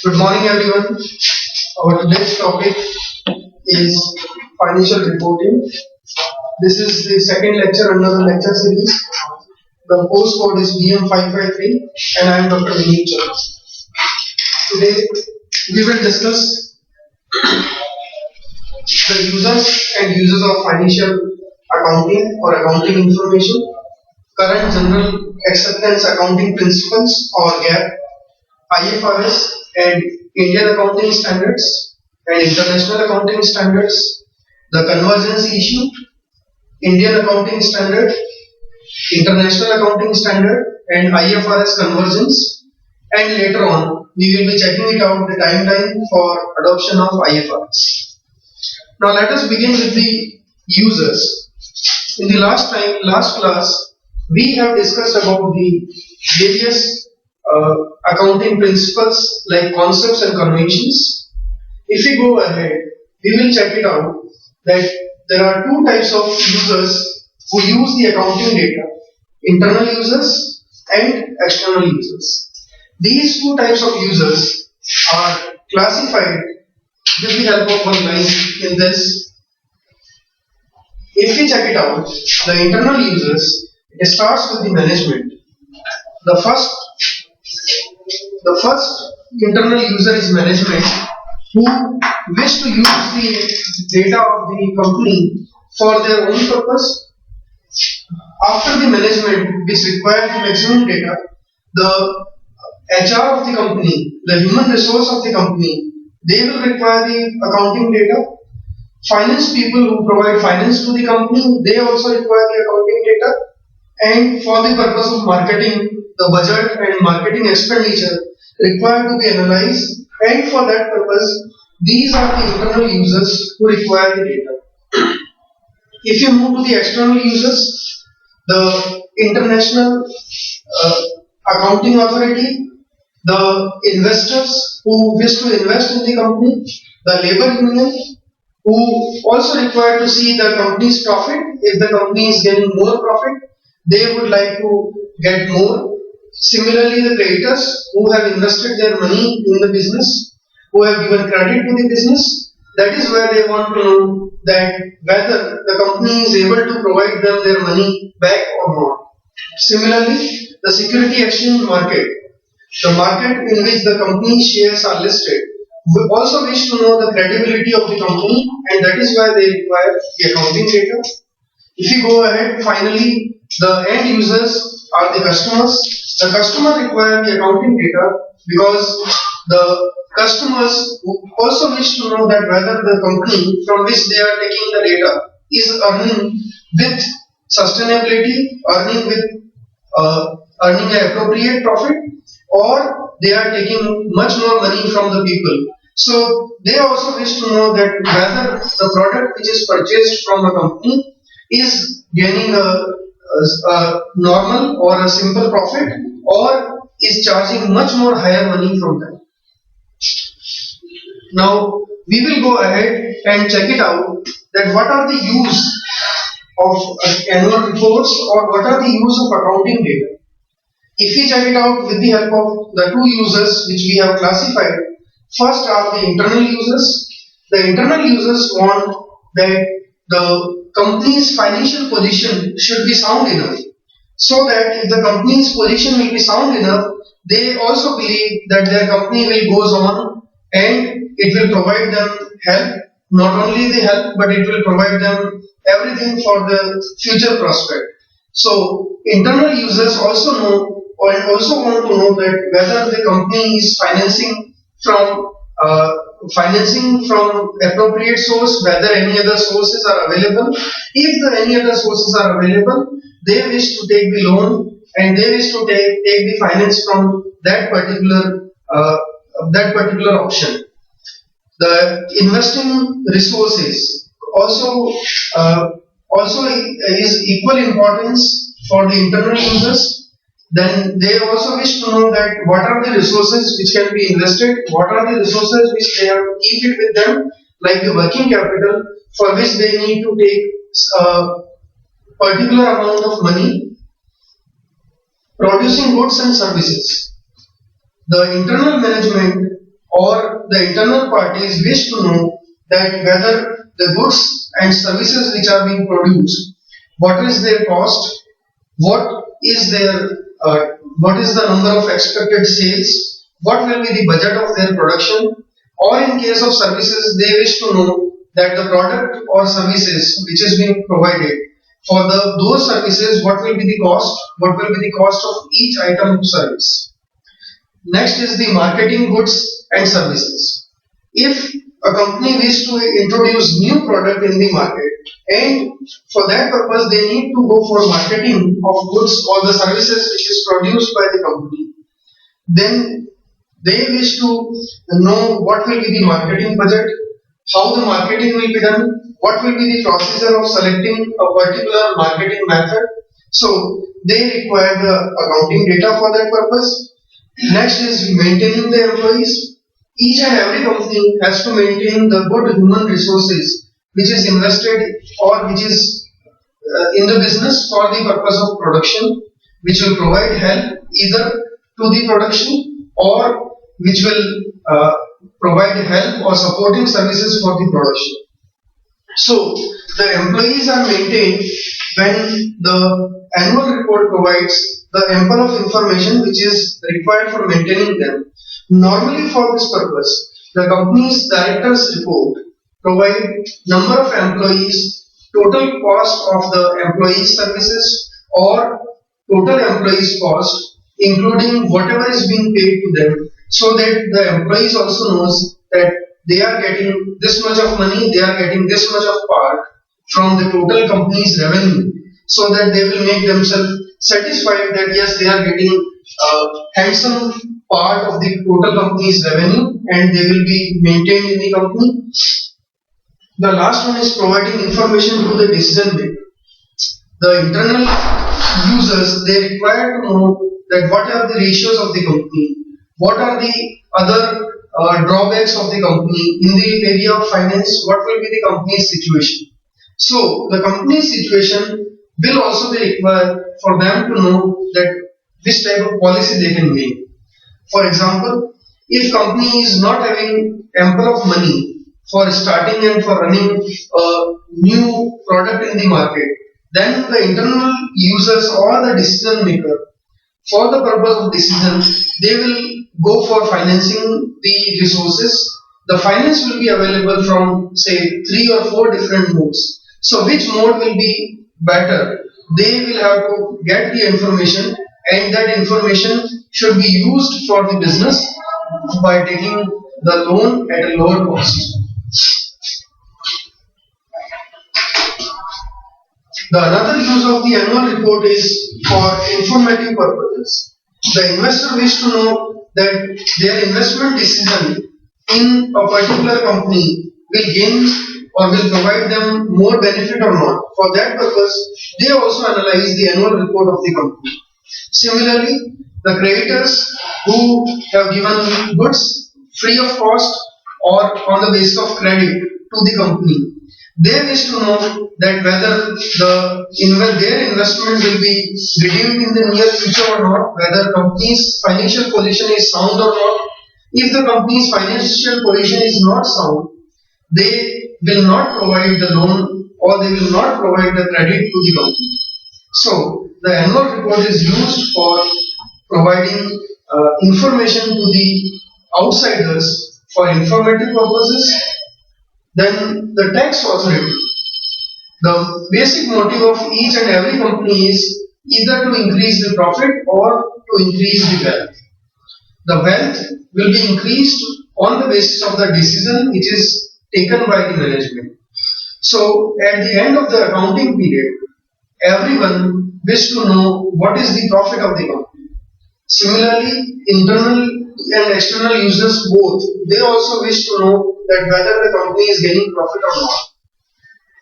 Good morning, everyone. Our today's topic is financial reporting. This is the second lecture under the lecture series. The course code is BM553, and I am Dr. Vineet Chandra. Today, we will discuss the users and uses of financial accounting or accounting information, current general acceptance accounting principles or GAAP, IFRS and Indian accounting standards and international accounting standards, the convergence issue, Indian accounting standard, international accounting standard and IFRS convergence, and later on we will be checking it out the timeline for adoption of IFRS. Now let us begin with the users. In the last class, we have discussed about the various accounting principles like concepts and conventions. If we go ahead, we will check it out that there are two types of users who use the accounting data, internal users and external users. These two types of users are classified with the help of one line in this. If we check it out, the internal users, it starts with the management. The first internal user is management, who wish to use the data of the company for their own purpose. After the management, which requires the maximum data, the HR of the company, the human resource of the company, they will require the accounting data. Finance people who provide finance to the company, they also require the accounting data. And for the purpose of marketing, the budget and marketing expenditure required to be analyzed, and for that purpose, these are the internal users who require the data. If you move to the external users, the international accounting authority, the investors who wish to invest in the company, the labor union who also require to see the company's profit. If the company is getting more profit, they would like to get more. Similarly, the creditors who have invested their money in the business, who have given credit to the business, that is where they want to know that whether the company is able to provide them their money back or not. Similarly, the security exchange market, the market in which the company's shares are listed, we also wish to know the credibility of the company, and that is why they require the accounting data. If you go ahead, finally, the end users are the customers. The customer require the accounting data because the customers also wish to know that whether the company from which they are taking the data is earning with sustainability, earning an appropriate profit, or they are taking much more money from the people. So they also wish to know that whether the product which is purchased from a company is gaining a normal or a simple profit, or is charging much more higher money from them. Now we will go ahead and check it out that what are the use of annual reports, or what are the use of accounting data. If we check it out with the help of the two users which we have classified, first are the internal users. The internal users want that the company's financial position should be sound enough, so that if the company's position will be sound enough, they also believe that their company will goes on and it will provide them help, not only the help, but it will provide them everything for the future prospect. So internal users also know, or also want to know that whether the company is financing from appropriate source, whether any other sources are available. If any other sources are available, they wish to take the loan and they wish to take the finance from that particular option. The investing resources also is equal importance for the internal users. Then they also wish to know that what are the resources which can be invested, what are the resources which they have to keep it with them, like the working capital, for which they need to take a particular amount of money, producing goods and services. The internal management or the internal parties wish to know that whether the goods and services which are being produced, what is their cost, what is their what is the number of expected sales, what will be the budget of their production, or in case of services, they wish to know that the product or services which is being provided for those services, what will be the cost, what will be the cost of each item of service. Next is the marketing goods and services. If a company wishes to introduce new product in the market, and for that purpose they need to go for marketing of goods or the services which is produced by the company, then they wish to know what will be the marketing budget, how the marketing will be done, what will be the procedure of selecting a particular marketing method. So they require the accounting data for that purpose. Next is maintaining the employees. Each and every company has to maintain the good human resources which is invested or which is in the business for the purpose of production, which will provide help either to the production or which will provide help or supporting services for the production. So the employees are maintained when the annual report provides the ample of information which is required for maintaining them. Normally for this purpose, the company's director's report provide number of employees, total cost of the employee services or total employees cost, including whatever is being paid to them, so that the employees also knows that they are getting this much of money, they are getting this much of part from the total company's revenue, so that they will make themselves satisfied that yes, they are getting a handsome part of the total company's revenue and they will be maintained in the company. The last one is providing information to the decision maker. The internal users, they require to know that what are the ratios of the company, what are the other drawbacks of the company in the area of finance, what will be the company's situation. So the company's situation will also be required for them to know that which type of policy they can make. For example, if company is not having ample of money for starting and for running a new product in the market, then the internal users or the decision maker, for the purpose of decision, they will go for financing the resources. The finance will be available from say 3 or 4 different modes. So which mode will be better? They will have to get the information, and that information should be used for the business by taking the loan at a lower cost. The another use of the annual report is for informative purposes. The investor wishes to know that their investment decision in a particular company will gain or will provide them more benefit or not. For that purpose, they also analyze the annual report of the company. Similarly, the creditors who have given goods free of cost or on the basis of credit to the company, they wish to know that whether their investment will be redeemed in the near future or not, whether company's financial position is sound or not. If the company's financial position is not sound, they will not provide the loan or they will not provide the credit to the company. So the annual report is used for providing information to the outsiders for informative purposes. Then the tax authority. The basic motive of each and every company is either to increase the profit or to increase the wealth. The wealth will be increased on the basis of the decision which is taken by the management. So at the end of the accounting period, everyone wishes to know what is the profit of the company. Similarly, internal and external users both, they also wish to know that whether the company is gaining profit or not.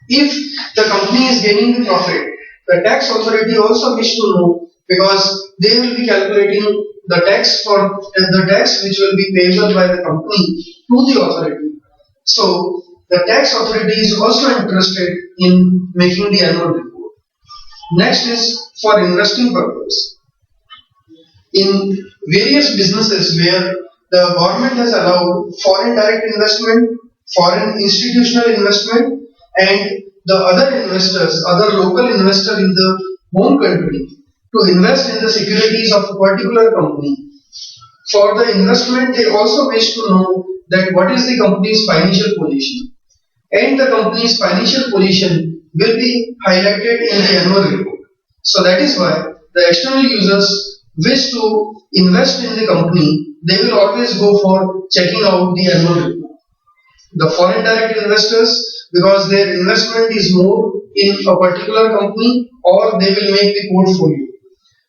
If the company is gaining the profit, the tax authority also wish to know, because they will be calculating the tax which will be payable by the company to the authority. So the tax authority is also interested in making the annual report. Next is for investing purpose. In various businesses where the government has allowed foreign direct investment, foreign institutional investment, and the other investors, other local investors in the home country to invest in the securities of a particular company. For the investment, they also wish to know that what is the company's financial position, and the company's financial position will be highlighted in the annual report. So that is why the external users wish to invest in the company, they will always go for checking out the annual report. The foreign direct investors, because their investment is more in a particular company, or they will make the portfolio.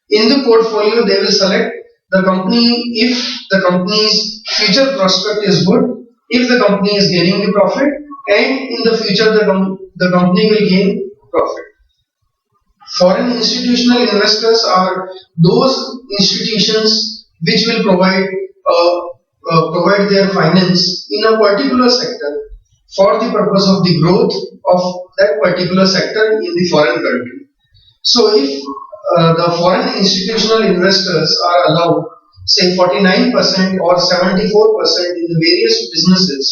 In the portfolio, they will select the company if the company's future prospect is good, if the company is gaining the profit, and in the future the company will gain profit. Foreign institutional investors are those institutions which will provide their finance in a particular sector for the purpose of the growth of that particular sector in the foreign country. So if the foreign institutional investors are allowed say 49% or 74% in the various businesses,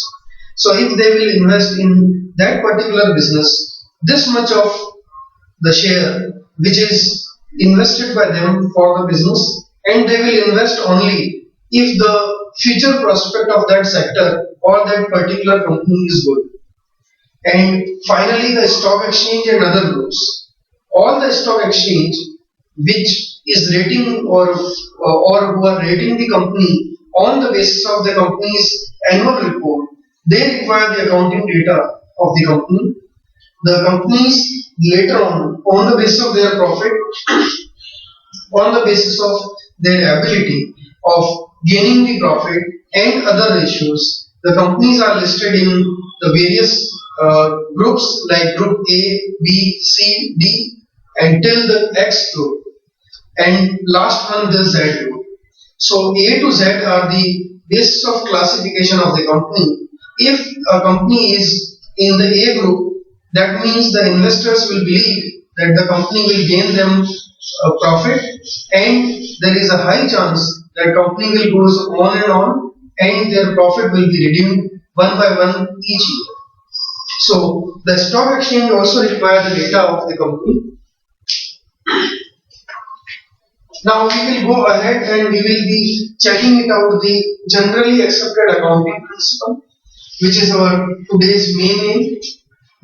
so if they will invest in that particular business, this much of the share which is invested by them for the business, and they will invest only if the future prospect of that sector or that particular company is good. And finally, the stock exchange and other rules. All the stock exchange which is rating or who are rating the company on the basis of the company's annual report, they require the accounting data of the company. The companies later on the basis of their profit, on the basis of their ability of gaining the profit and other ratios, the companies are listed in the various groups like group A, B, C, D, until the X group, and last one the Z group. So A to Z are the basis of classification of the company. If a company is in the A group, that means the investors will believe that the company will gain them a profit, and there is a high chance that company will go on, and their profit will be redeemed one by one each year. So the stock exchange also requires the data of the company. Now we will go ahead and we will be checking it out the generally accepted accounting principle, which is our today's main aim.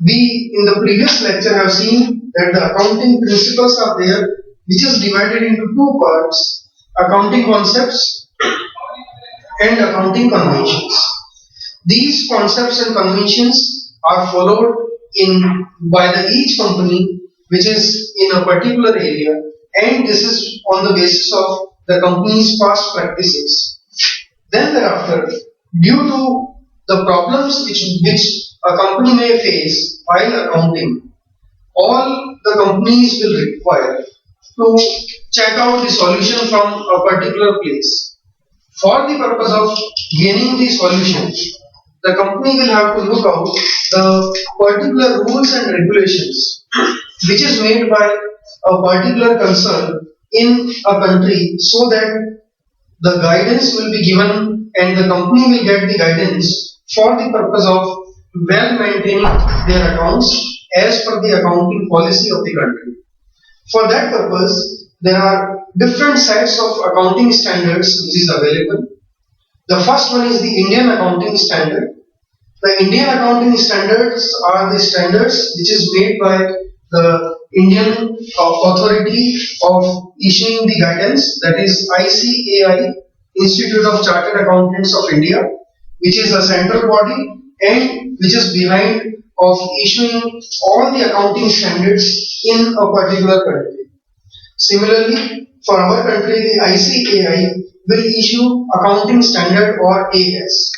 We in the previous lecture have seen that the accounting principles are there, which is divided into two parts: accounting concepts and accounting conventions. These concepts and conventions are followed in by the each company which is in a particular area, and this is on the basis of the company's past practices. Then thereafter, due to the problems which a company may face while accounting, all the companies will require to check out the solution from a particular place. For the purpose of gaining the solution, the company will have to look out the particular rules and regulations which is made by a particular concern in a country, so that the guidance will be given and the company will get the guidance for the purpose of well maintaining their accounts as per the accounting policy of the country. For that purpose, there are different sets of accounting standards which is available. The first one is the Indian accounting standard. The Indian accounting standards are the standards which is made by the Indian authority of issuing the guidance, that is ICAI, Institute of Chartered Accountants of India, which is a central body and which is behind of issuing all the accounting standards in a particular country. Similarly, for our country, the ICAI will issue accounting standard or AS.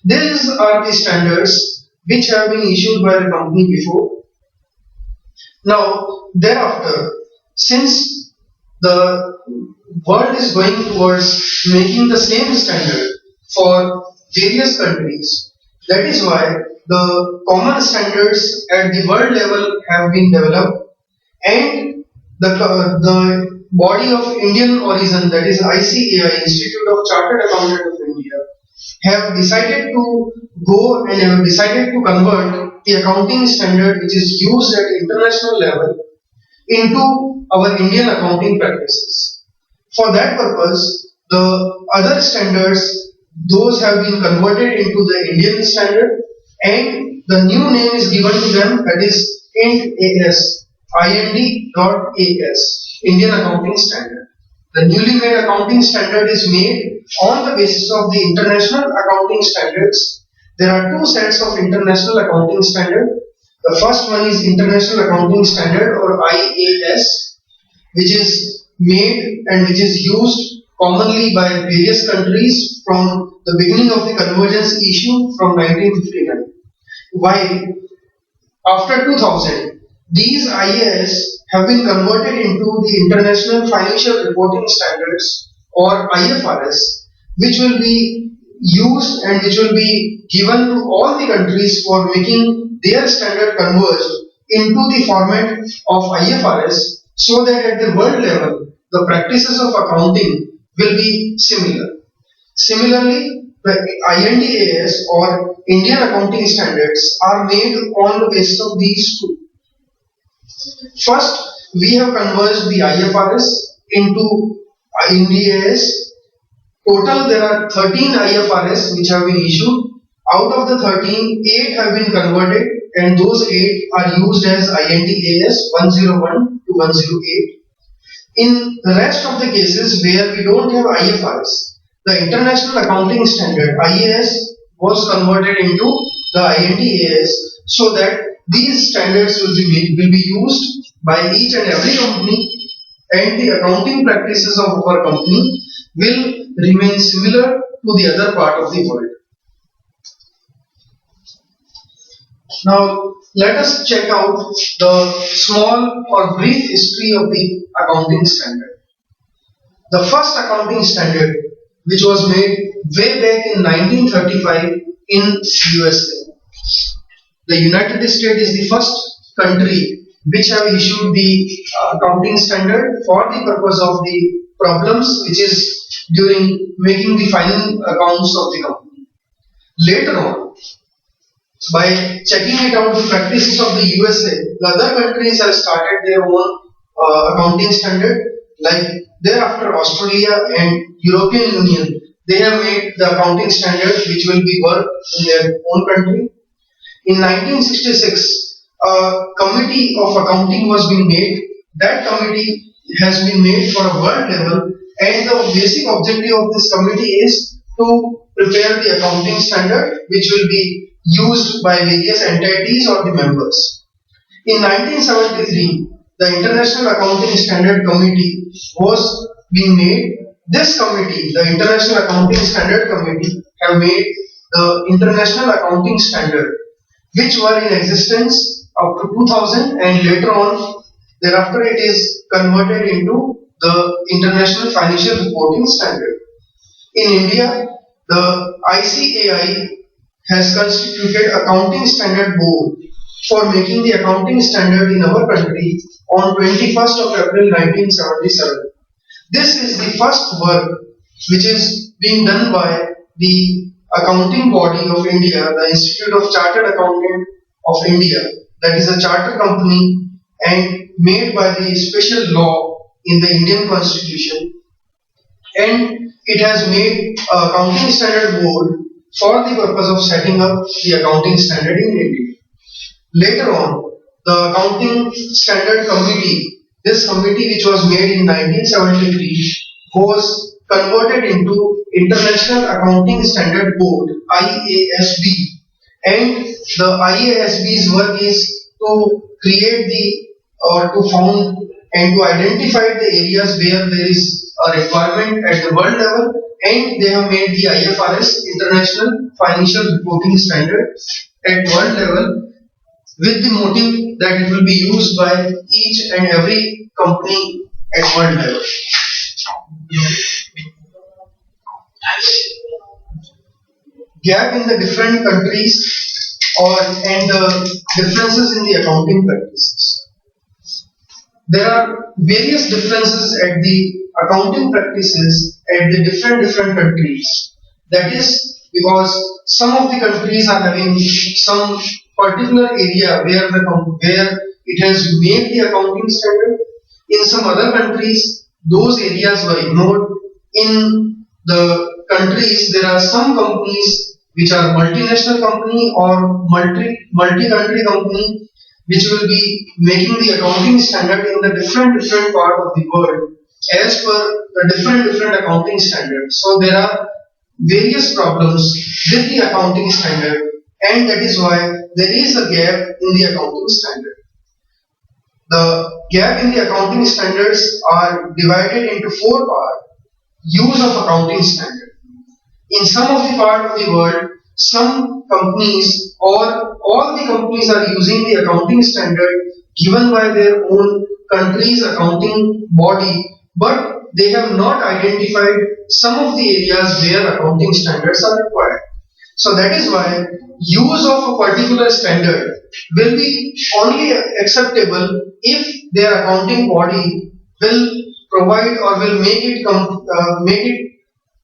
These are the standards which have been issued by the company before. Now, thereafter, since the world is going towards making the same standard for various countries, that is why the common standards at the world level have been developed, and the body of Indian origin, that is ICAI, Institute of Chartered Accountants of India, have decided to go and have decided to convert the accounting standard which is used at international level into our Indian accounting practices. For that purpose, the other standards, those have been converted into the Indian standard, and the new name is given to them, that is IND-AS, IND.AS, Indian Accounting Standard. The newly made accounting standard is made on the basis of the international accounting standards. There are two sets of international accounting standard. The first one is International Accounting Standard, or IAS, which is made and which is used commonly by various countries from the beginning of the convergence issue from 1959. While after 2000, these IAS have been converted into the International Financial Reporting Standards, or IFRS, which will be used and which will be given to all the countries for making their standard converged into the format of IFRS, so that at the world level the practices of accounting will be similar. Similarly, the IND-AS, or Indian Accounting Standards, are made on the basis of these two. First, we have converged the IFRS into IND-AS. Total, there are 13 IFRS which have been issued. Out of the 13, 8 have been converted, and those 8 are used as IND-AS 101 to 108. In the rest of the cases where we don't have IFRS, the International Accounting Standard IAS was converted into the IND-AS, so that these standards will be used by each and every company, and the accounting practices of our company will remain similar to the other part of the world. Now, let us check out the small or brief history of the accounting standard. The first accounting standard, which was made way back in 1935 in USA. The United States is the first country which have issued the accounting standard for the purpose of the problems which is during making the final accounts of the company. Later on, by checking it out the practices of the USA, the other countries have started their own accounting standard. Like thereafter, Australia and European Union, they have made the accounting standard which will be worked in their own country. In 1966, a committee of accounting was being made. That committee has been made for a world level, and the basic objective of this committee is to prepare the accounting standard which will be used by various entities or the members. In 1973, the International Accounting Standard Committee was being made. This committee, the International Accounting Standard Committee, have made the International Accounting Standard, which were in existence up to 2000, and later on, thereafter it is converted into the International Financial Reporting Standard. In India, the ICAI has constituted Accounting Standard Board for making the accounting standard in our country on 21st of April 1977. This is the first work which is being done by the accounting body of India, the Institute of Chartered Accountants of India, that is a charter company and made by the special law in the Indian Constitution, and it has made a accounting standard board for the purpose of setting up the accounting standard in India. Later on, the Accounting Standard Committee, this committee which was made in 1973, was converted into International Accounting Standard Board, IASB, and the IASB's work is to create or to found and to identify the areas where there is a requirement at the world level, and they have made the IFRS, International Financial Reporting Standard, at world level, with the motive that it will be used by each and every company at world level. Gap in the different countries and the differences in the accounting practices. there are various differences at the accounting practices at the different countries. That is because some of the countries are having some particular area where it has made the accounting standard. In some other countries, those areas were ignored. In the countries, there are some companies which are multinational company or multi-country company which will be making the accounting standard in the different part of the world as per the different accounting standards. So there are various problems with the accounting standard, and that is why there is a gap in the accounting standard. The gap in the accounting standards are divided into four parts. Use of accounting standard. In some of the part of the world, some companies or all the companies are using the accounting standard given by their own country's accounting body, but they have not identified some of the areas where accounting standards are required. So that is why use of a particular standard will be only acceptable if their accounting body will provide or will make it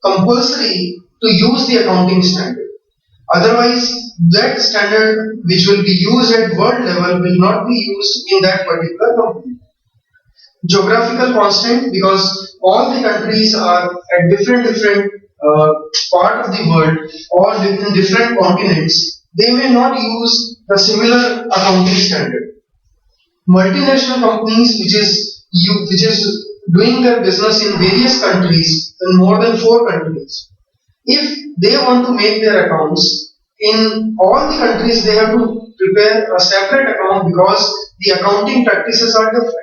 compulsory to use the accounting standard. Otherwise, that standard which will be used at world level will not be used in that particular company. Geographical constant, because all the countries are at different part of the world or in different continents, they may not use the similar accounting standard. Multinational companies which is doing their business in various countries, in more than 4 countries, if they want to make their accounts in all the countries, they have to prepare a separate account because the accounting practices are different.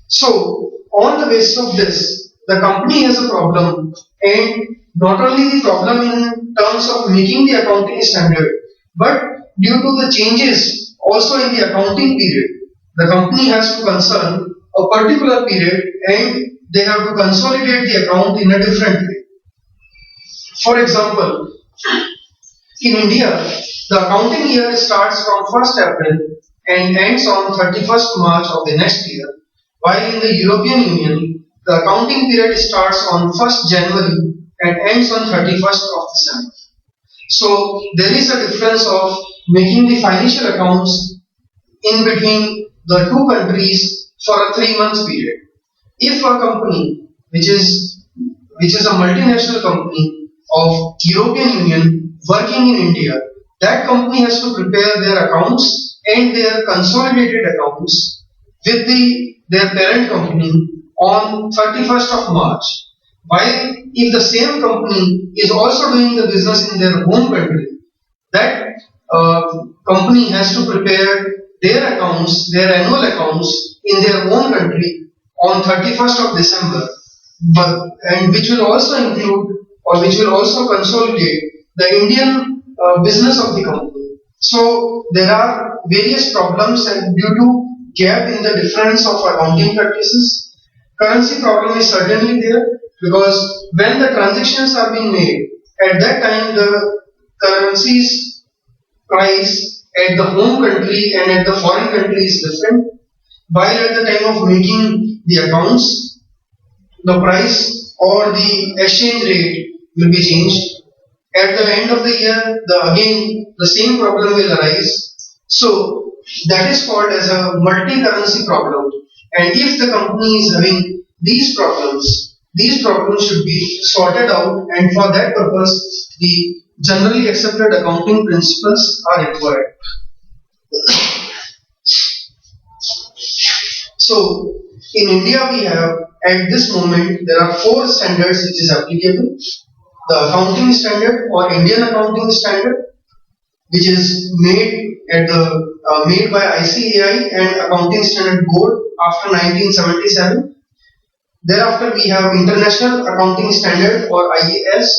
So on the basis of this, the company has a problem, and not only the problem in terms of making the accounting standard, but due to the changes also in the accounting period, the company has to concern a particular period and they have to consolidate the account in a different way. For example, in India, the accounting year starts from 1st April and ends on 31st March of the next year, while in the European Union, the accounting period starts on 1st January and ends on 31st of December. So there is a difference of making the financial accounts in between the two countries for a 3 months period. If a company which is a multinational company of European Union working in India, that company has to prepare their accounts and their consolidated accounts with their parent company on 31st of March. While if the same company is also doing the business in their home country, that company has to prepare their accounts, their annual accounts in their own country on 31st of December, and which will also include or which will also consolidate the Indian business of the company. So there are various problems and due to gap in the difference of accounting practices. Currency problem is certainly there because when the transactions are being made, at that time the currency's price at the home country and at the foreign country is different. While at the time of making the accounts, the price or the exchange rate will be changed. At the end of the year, again the same problem will arise. So that is called as a multi-currency problem. And if the company is having these problems should be sorted out, and for that purpose, the generally accepted accounting principles are required. So in India we have at this moment there are 4 standards which is applicable. The accounting standard or Indian accounting standard, which is made by ICAI and Accounting Standard Board after 1977. Thereafter we have International Accounting Standard or IAS,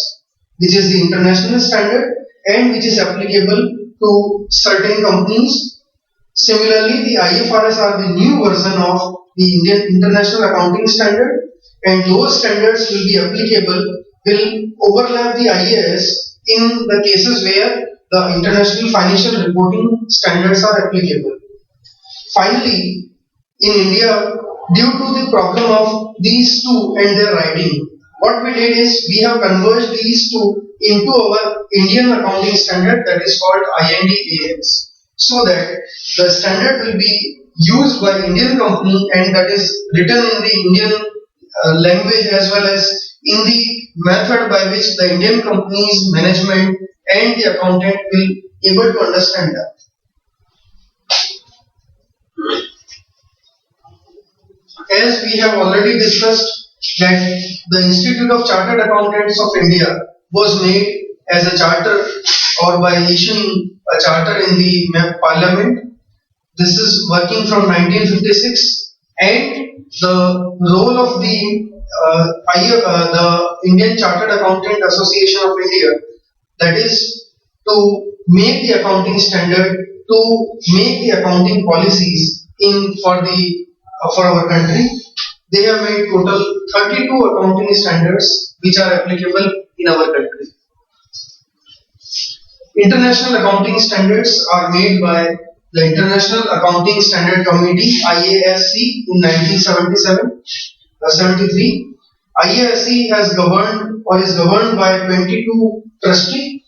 which is the international standard and which is applicable to certain companies. Similarly, the IFRS are the new version of the Indian International Accounting Standard, and those standards will be applicable, will overlap the IAS in the cases where the International Financial Reporting Standards are applicable. Finally, in India, due to the problem of these two and their writing, what we did is we have converged these two into our Indian accounting standard, that is called IND-AS, so that the standard will be used by Indian company and that is written in the Indian language as well as in the method by which the Indian company's management and the accountant will able to understand that. As we have already discussed that the Institute of Chartered Accountants of India was made as a charter or by issuing a charter in the Parliament. This is working from 1956 and the role of the Indian Chartered Accountant Association of India, that is to make the accounting standard, to make the accounting policies in for our country. They have made total 32 accounting standards which are applicable in our country. International accounting standards are made by the International Accounting Standard Committee IASC in 1973. IASC has governed or is governed by 22 trustees.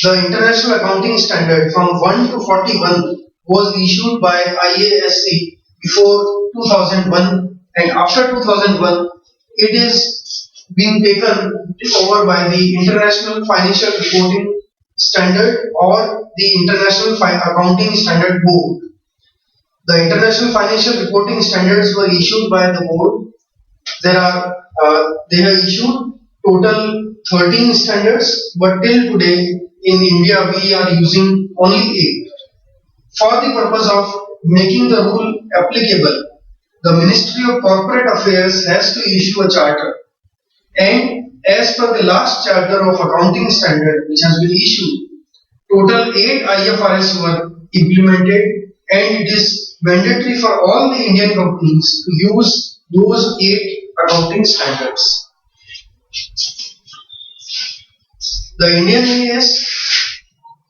The International Accounting Standard from 1 to 41 was issued by IASC before 2001, and after 2001 it is being taken over by the International Financial Reporting Standard or the International Accounting Standard Board. The International Financial Reporting Standards were issued by the board. They have issued total 13 standards, but till today in India we are using only 8. For the purpose of making the rule applicable, the Ministry of Corporate Affairs has to issue a charter, and as per the last charter of accounting standard which has been issued, total 8 IFRS were implemented, and it is mandatory for all the Indian companies to use those 8 accounting standards. The Indian AS,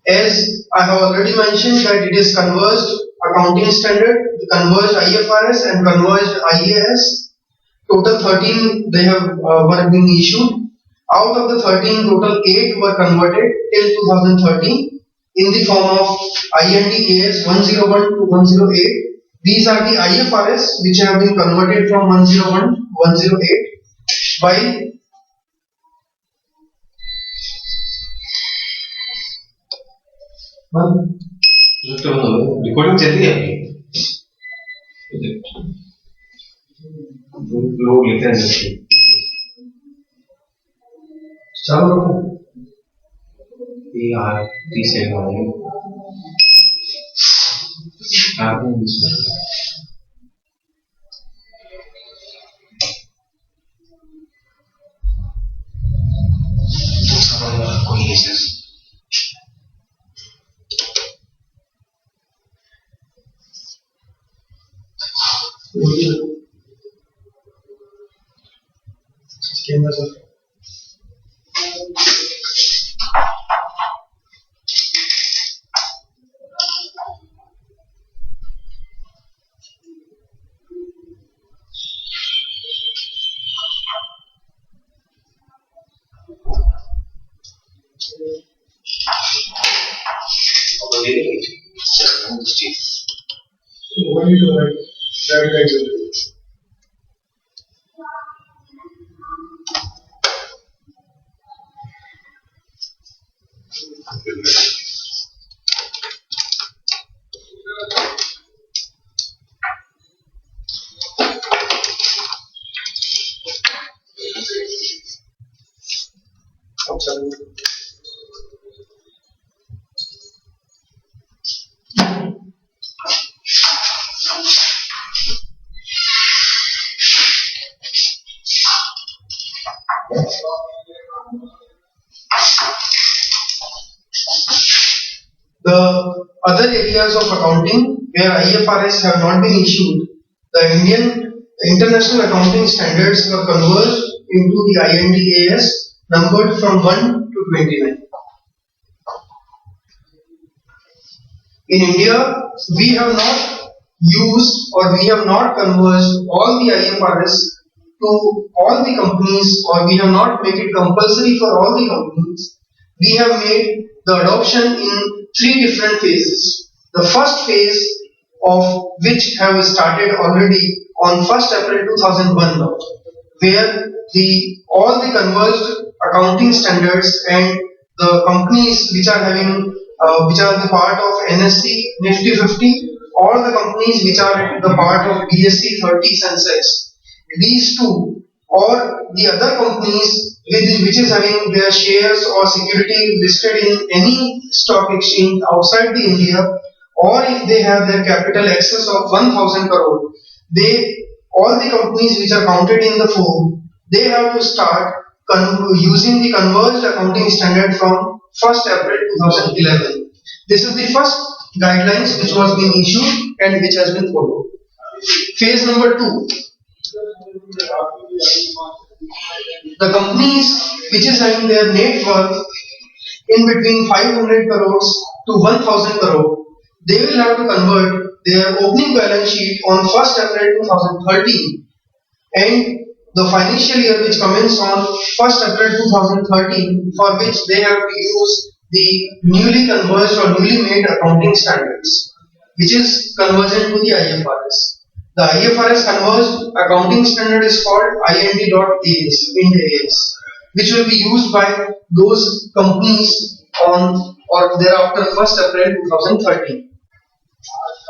as I have already mentioned, that it is converged accounting standard, the converged IFRS and converged IAS. Total 13 they have were being issued. Out of the 13, total 8 were converted till 2013 in the form of IND-AS 101 to 108. These are the IFRS which have been converted from 101 to 108 by recording चल रही है अभी लोग लेते हैं चालू ये यार 30 सेकंड वाले कोई What do you do? That The other areas of accounting where IFRS have not been issued, the International Accounting Standards were converged into the IND-AS numbered from 1 to 29. In India, we have not used or we have not converged all the IFRS to all the companies, or we have not made it compulsory for all the companies. We have made the adoption in three different phases. The first phase of which have started already on 1st April 2001 now, where all the converged accounting standards and the companies which are having which are the part of NSE Nifty 50, or the companies which are the part of BSE 30 Sensex, these two, or the other companies which is having their shares or security listed in any stock exchange outside the India, or if they have their capital excess of 1000 crore, all the companies which are counted in the form, they have to start using the converged accounting standard from 1st April 2011. This is the first guidelines which was being issued and which has been followed. Phase number 2. The companies which is having their net worth in between 500 crores to 1000 crore, they will have to convert their opening balance sheet on 1st April 2013, and the financial year which commences on 1st April 2013, for which they have to use the newly converged or newly made accounting standards, which is convergent to the IFRS. The IFRS converged accounting standard is called IND.AS, IND-AS, which will be used by those companies on or thereafter 1st April 2013.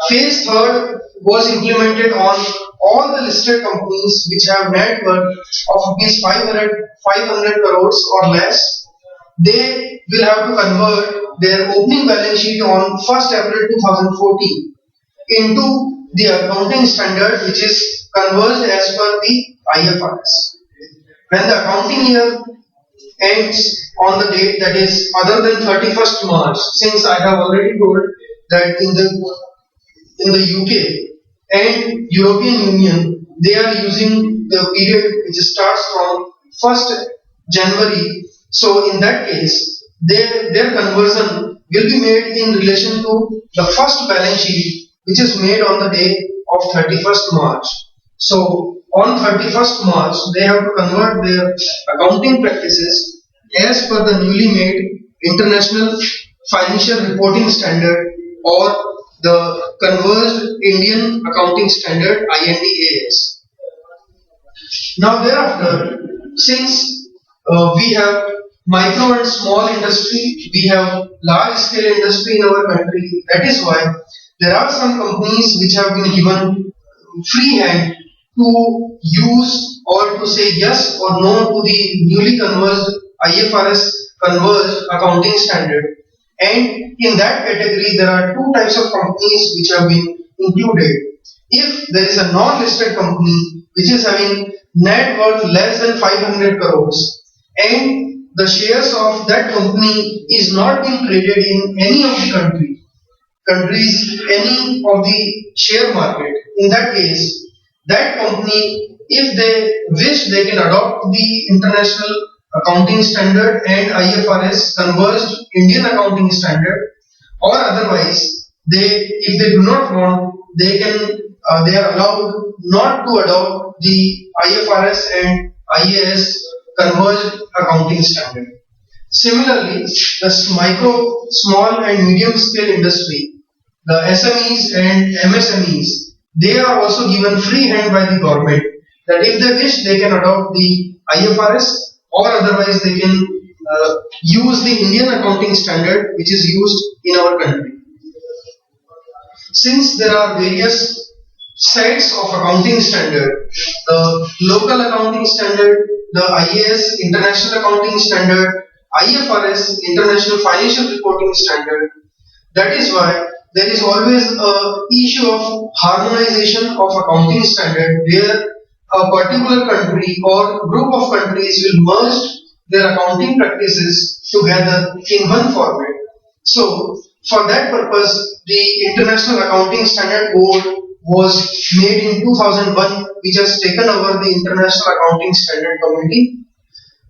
Phase 3rd was implemented on all the listed companies which have net worth of rupees 500 crores or less. They will have to convert their opening balance sheet on 1st April 2014 into the accounting standard which is converged as per the IFRS. When the accounting year ends on the date that is other than 31st March, since I have already told that in the UK and European Union, they are using the period which starts from 1st January. So in that case, their conversion will be made in relation to the first balance sheet which is made on the day of 31st March. So on 31st March, they have to convert their accounting practices as per the newly made International Financial Reporting Standard, or the Converged Indian Accounting Standard, IND-AS. Now thereafter, since we have micro and small industry, we have large scale industry in our country, that is why there are some companies which have been given free hand to use or to say yes or no to the newly converged IFRS converged accounting standard. And in that category, there are two types of companies which have been included. If there is a non-listed company which is having net worth less than 500 crores and the shares of that company is not being traded in any of the countries, any of the share market, in that case, that company, if they wish, they can adopt the International Accounting Standard and IFRS converged Indian Accounting Standard, or otherwise, if they do not want, they are allowed not to adopt the IFRS and IAS converged accounting standard. Similarly, the micro, small and medium scale industry, the SMEs and MSMEs, they are also given free hand by the government that if they wish, they can adopt the IFRS, or otherwise they can use the Indian accounting standard which is used in our country. Since there are various sets of accounting standard, the local accounting standard, the IAS International Accounting Standard, IFRS International Financial Reporting Standard, that is why there is always a issue of harmonization of accounting standard where a particular country or group of countries will merge their accounting practices together in one format. So, for that purpose, the International Accounting Standard Board was made in 2001, which has taken over the International Accounting Standard Committee.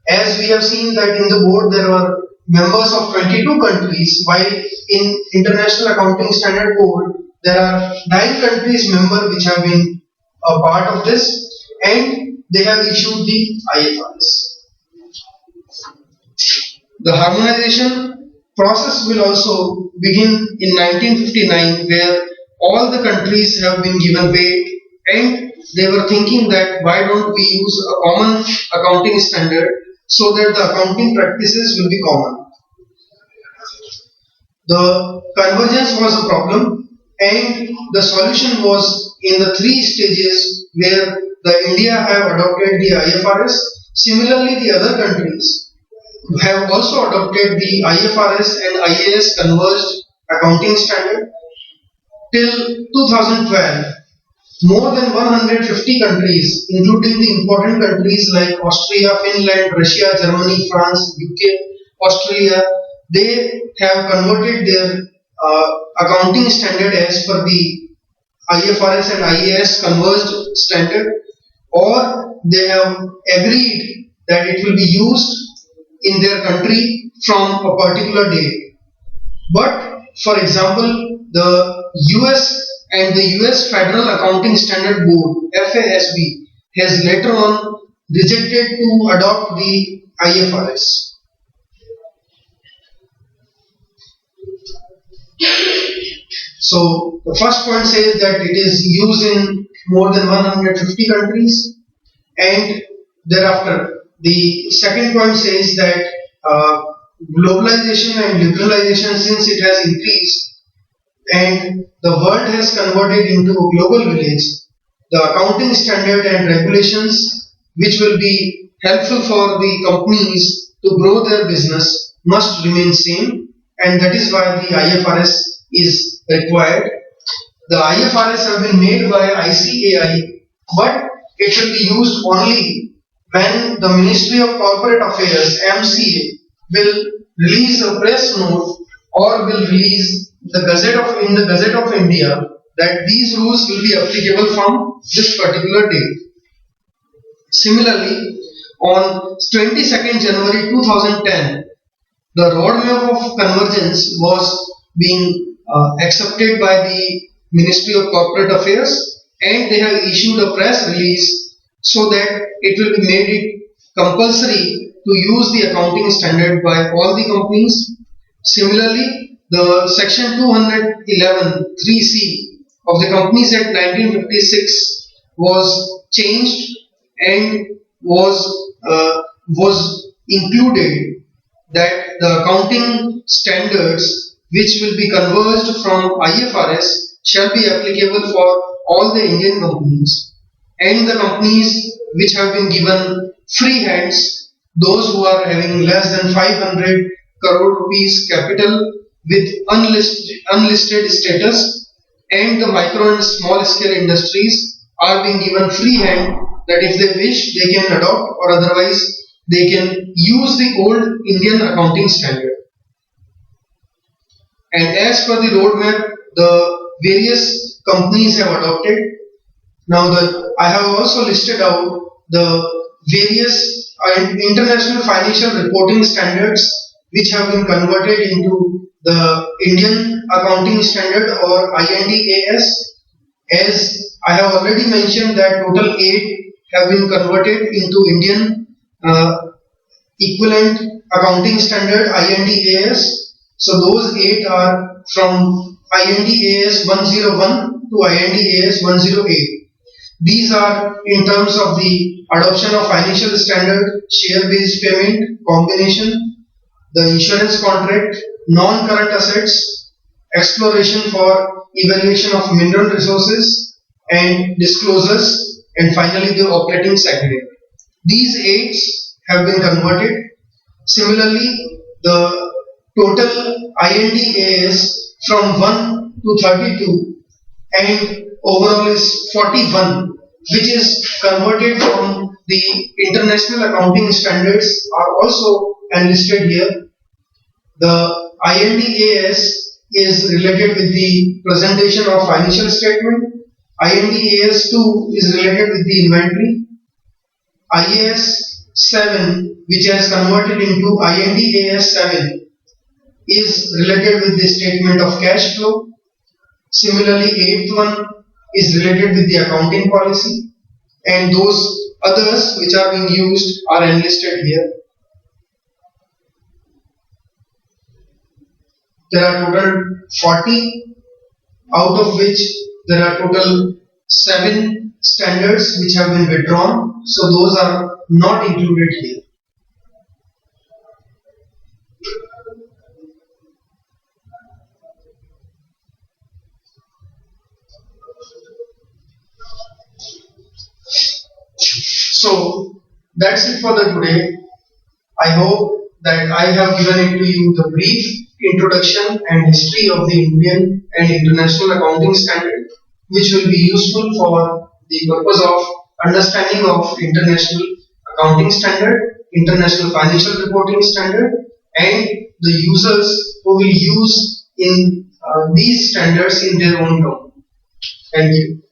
As we have seen that in the board there are members of 22 countries, while in International Accounting Standard Board there are 9 countries member which have been a part of this, and they have issued the IFRS. The harmonization process will also begin in 1959, where all the countries have been given weight, and they were thinking that why don't we use a common accounting standard so that the accounting practices will be common. The convergence was a problem, and the solution was in the 3 stages where the India have adopted the IFRS. Similarly, the other countries have also adopted the IFRS and IAS converged accounting standard. Till 2012, more than 150 countries, including the important countries like Austria, Finland, Russia, Germany, France, UK, Australia, they have converted their accounting standard as per the IFRS and IAS converged standard, or they have agreed that it will be used in their country from a particular date. But for example, the US and the US Federal Accounting Standard Board FASB has later on rejected to adopt the IFRS. So the first point says that it is used in more than 150 countries, and thereafter the second point says that globalization and liberalization, since it has increased and the world has converted into a global village, the accounting standard and regulations which will be helpful for the companies to grow their business must remain same, and that is why the IFRS is required. The IFRS have been made by ICAI, but it will be used only when the Ministry of Corporate Affairs (MCA) will release a press note or will release the Gazette of India that these rules will be applicable from this particular date. Similarly, on 22nd January 2010, the roadmap of convergence was being accepted by the Ministry of Corporate Affairs, and they have issued a press release so that it will be made it compulsory to use the accounting standard by all the companies. Similarly, the section 211 3C of the Companies Act 1956 was changed and was included that the accounting standards which will be converged from IFRS shall be applicable for all the Indian companies, and the companies which have been given free hands, those who are having less than 500 crore rupees capital with unlisted status, and the micro and small scale industries are being given free hand that if they wish they can adopt, or otherwise they can use the old Indian accounting standard. And as per the roadmap, the various companies have adopted. Now I have also listed out the various international financial reporting standards which have been converted into the Indian accounting standard or IND-AS. As I have already mentioned that total 8 have been converted into Indian equivalent accounting standard IND-AS. So those 8 are from IND-AS 101 to IND-AS 108. These are in terms of the adoption of financial standard, share-based payment, combination, the insurance contract, non-current assets, exploration for evaluation of mineral resources and disclosures, and finally the operating segment. These 8 have been converted. Similarly, the total IND-AS from 1 to 32 and overall is 41, which is converted from the international accounting standards, are also enlisted here. The IND-AS is related with the presentation of financial statement. IND-AS 2 is related with the inventory. IAS 7, which has converted into IND-AS 7, is related with the statement of cash flow. Similarly, eighth one is related with the accounting policy, and those others which are being used are enlisted here. There are total 40, out of which there are total 7 standards which have been withdrawn, so those are not included here. So that's it for the today. I hope that I have given it to you the brief introduction and history of the Indian and international accounting standard, which will be useful for the purpose of understanding of international accounting standard, international financial reporting standard, and the users who will use in these standards in their own company. Thank you.